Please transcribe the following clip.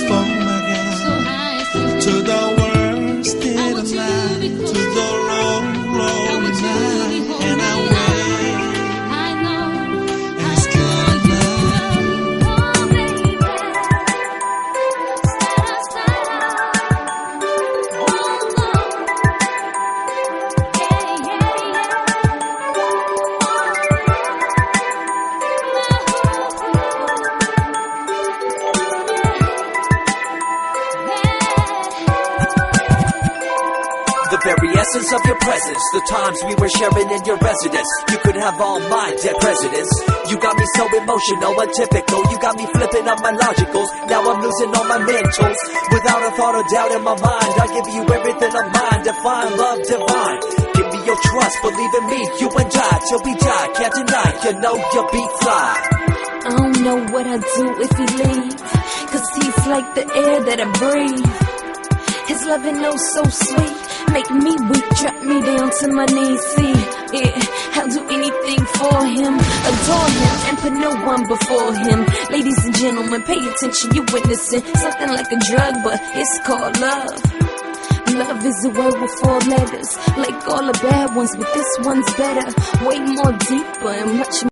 for my God, to the worst state of life, to the lonely night, and I wait, asking the very essence of your presence, the times we were sharing in your residence. You could have all my dead presidents. You got me so emotional, atypical. You got me flipping up my logicals. Now I'm losing all my mentals. Without a thought or doubt in my mind, I give you everything of mine. Define love divine. Give me your trust, believe in me. You and I, till we die, can't deny. You know you'll be fly. I don't know what I'd do if he leaves, 'cause he's like the air that I breathe. His loving oh so sweet, make me weak, drop me down to my knees. See, yeah, I'll do anything for him, adore him, and put no one before him. Ladies and gentlemen, pay attention, you're witnessing something like a drug, but it's called love. Love is a word with 4 letters, like all the bad ones, but this one's better, way more deeper and much